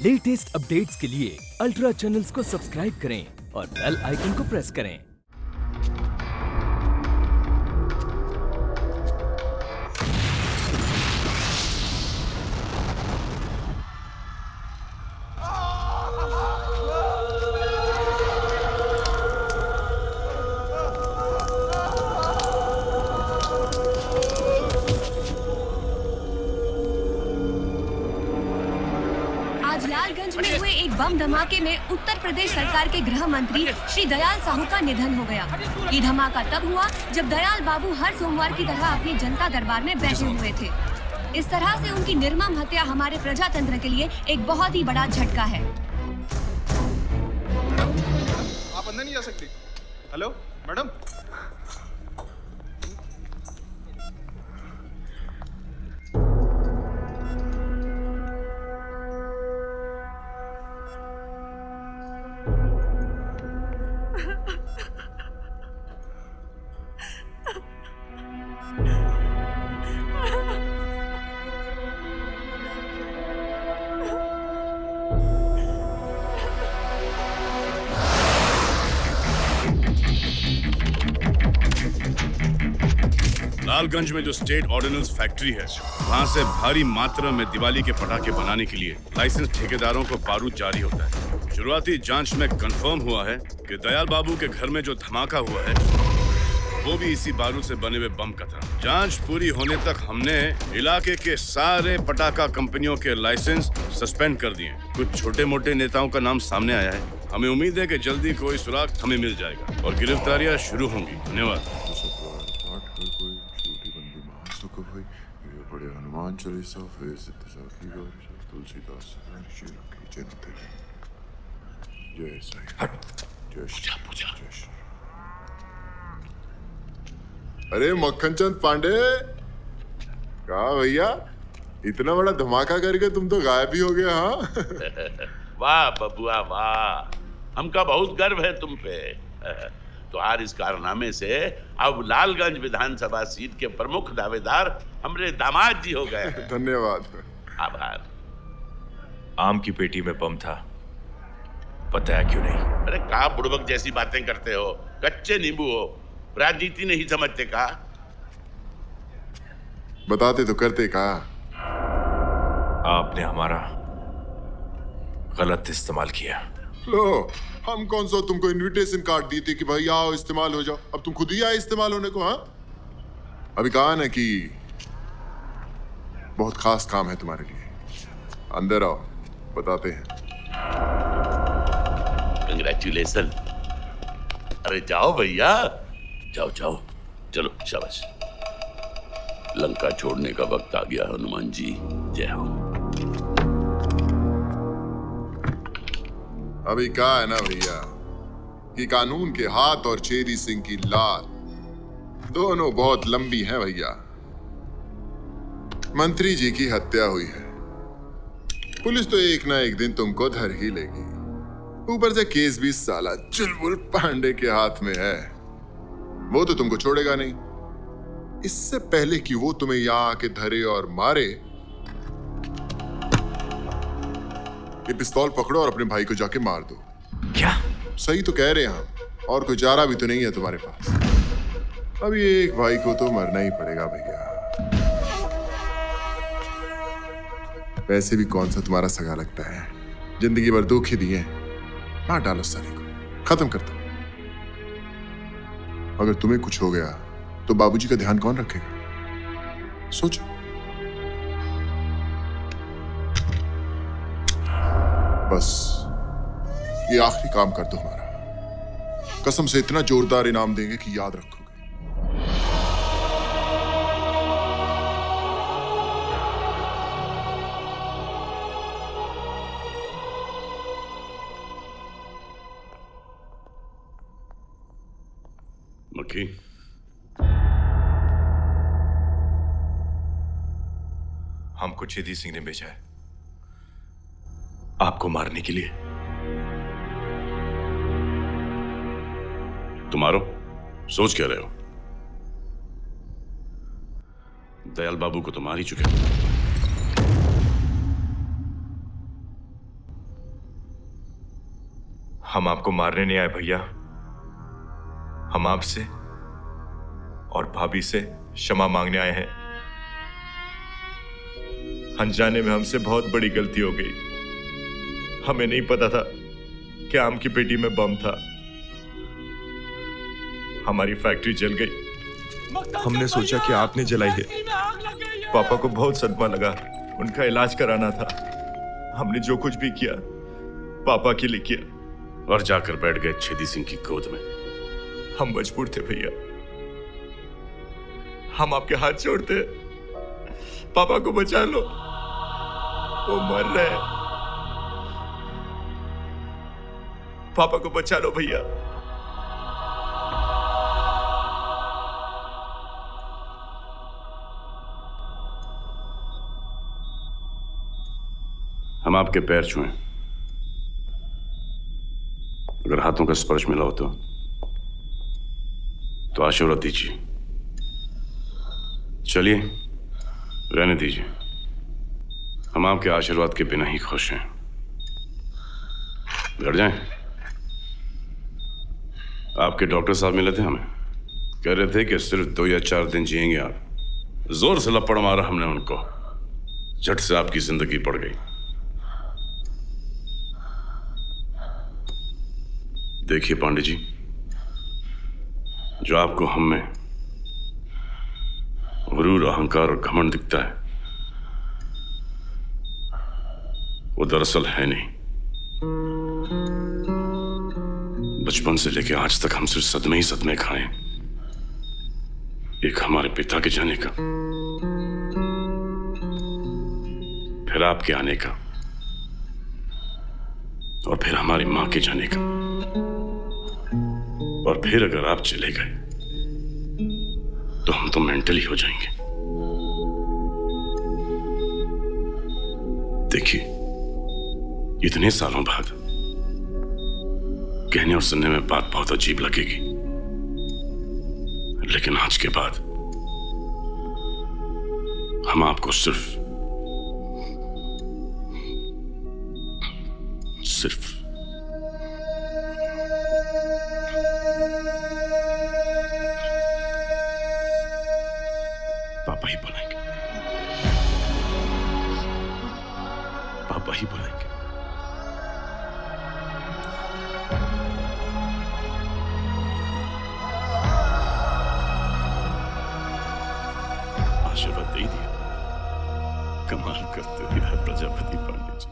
Latest updates के लिए ultra channels को सब्सक्राइब करें और बेल आइकन को प्रेस करें। आज लालगंज में हुए एक बम धमाके में उत्तर प्रदेश सरकार के गृह मंत्री श्री दयाल साहू का निधन हो गया। ये धमाका तब हुआ जब दयाल बाबू हर सोमवार की तरह अपनी जनता दरबार में बैठे हुए थे। इस तरह से उनकी निर्मम हत्या हमारे प्रजातंत्र के लिए एक बहुत ही बड़ा झटका है। आप अंदर नहीं जा सकती। Hello madam. लालगंज में जो स्टेट ऑर्डिनेंस फैक्ट्री है, वहाँ से भारी मात्रा में दिवाली के पटाखे बनाने के लिए लाइसेंस ठेकेदारों को बारूद जारी होता है। शुरुआती जांच में कंफर्म हुआ है कि दयाल बाबू के घर में जो धमाका हुआ है वो भी इसी बारूद से बने हुए बम का था। जांच पूरी होने तक हमने इलाके के सारे पटाखा कंपनियों के लाइसेंस सस्पेंड कर दिए। कुछ छोटे मोटे नेताओं का नाम सामने आया है। हमें उम्मीद है कि जल्दी कोई सुराग हमें मिल जाएगा और गिरफ्तारियां शुरू होंगी। धन्यवाद। बड़े हनुमान चालीसा फिर तुलसीदास जय साईं। जय पूजा। अरे मक्खन चंद पांडे, कहा भैया इतना बड़ा धमाका करके तुम तो गायब ही हो गया। हाँ वाह बबुआ वाह, हमका बहुत गर्व है तुम पे। तुम्हारे इस कारनामे से अब लालगंज विधानसभा सीट के प्रमुख दावेदार हमरे दामाद जी हो गए। धन्यवाद। आभार। आम की पेटी में बम था, बताया क्यों नहीं? अरे का बुड़बक जैसी बातें करते हो, कच्चे नींबू हो, राजनीति नहीं समझते का? बताते तो करते का। आपने हमारा गलत इस्तेमाल किया। लो, हम कौन सा तुमको इनविटेशन कार्ड दी थी कि भाई आओ इस्तेमाल हो जाओ, अब तुम खुद ही आए इस्तेमाल होने को। हाँ अभी कहा ना कि बहुत खास काम है तुम्हारे लिए, अंदर आओ बताते हैं। कंग्रेचुलेशन। अरे जाओ भैया, जाओ जाओ, चलो शाबाश। लंका छोड़ने का वक्त आ गया हनुमान जी, जय हो। अभी कहा है ना भैया कि कानून के हाथ और चेरी सिंह की लात दोनों बहुत लंबी हैं भैया। मंत्री जी की हत्या हुई है, पुलिस तो एक ना एक दिन तुमको धर ही लेगी। ऊपर से केस भी साला चुलबुल पांडे के हाथ में है, वो तो तुमको छोड़ेगा नहीं। इससे पहले कि वो तुम्हें यहां आके धरे और मारे, ये पिस्तौल पकड़ो और अपने भाई को जाके मार दो। क्या? सही तो कह रहे हैं हम, और कोई चारा भी तो नहीं है तुम्हारे पास। अभी एक भाई को तो मरना ही पड़ेगा भैया। वैसे भी कौन सा तुम्हारा सगा लगता है, जिंदगी भर दुख ही दिए। मार डालो सारे को, खत्म कर दो। अगर तुम्हें कुछ हो गया तो बाबूजी का ध्यान कौन रखेगा? सोचो। बस ये आखिरी काम कर दो हमारा, कसम से इतना जोरदार इनाम देंगे कि याद रखोगे। मक्खी, हमको चेदी सिंह ने भेजा है आपको मारने के लिए। तुम्हारो सोच क्या रहे हो? दयाल बाबू को तो मार ही चुके। हम आपको मारने नहीं आए भैया। हम आपसे और भाभी से क्षमा मांगने आए हैं। अनजाने में हमसे बहुत बड़ी गलती हो गई। हमें नहीं पता था कि आम की पेटी में बम था। हमारी फैक्ट्री जल गई। हमने सोचा कि आपने जलाई है। पापा को बहुत सदमा लगा, उनका इलाज कराना था। हमने जो कुछ भी किया पापा के लिए किया। और जाकर बैठ गए छेदी सिंह की गोद में। हम मजबूर थे भैया, हम आपके हाथ जोड़ते हैं, पापा को बचा लो, वो मर रहे हैं। पापा को बचा लो भैया। हम आपके पैर छुएं, अगर हाथों का स्पर्श मिला हो तो आशीर्वाद दीजिए। चलिए, रहने दीजिए। हम आपके आशीर्वाद के बिना ही खुश हैं। घर जाएं। आपके डॉक्टर साहब मिले थे हमें, कह रहे थे कि सिर्फ 2 या 4 दिन जिएंगे आप। जोर से लपड़ मारा हमने उनको, झट से आपकी जिंदगी बढ़ गई। देखिए पांडे जी, जो आपको हम में गुरूर, अहंकार और घमंड दिखता है, वो दरअसल है नहीं। बचपन से लेकर आज तक हम सिर्फ सदमे ही सदमे खाए। एक हमारे पिता के जाने का, फिर आपके आने का, और फिर हमारी मां के जाने का, और फिर अगर आप चले गए तो हम तो मेंटली हो जाएंगे। देखिए, इतने सालों बाद कहने और सुनने में बात बहुत अजीब लगेगी, लेकिन आज के बाद हम आपको सिर्फ पापा ही बुलाएंगे। पापा ही बुलाएंगे। आशीर्वाद दे दिया। कमाल करते हो यार प्रजापति पांडे जी।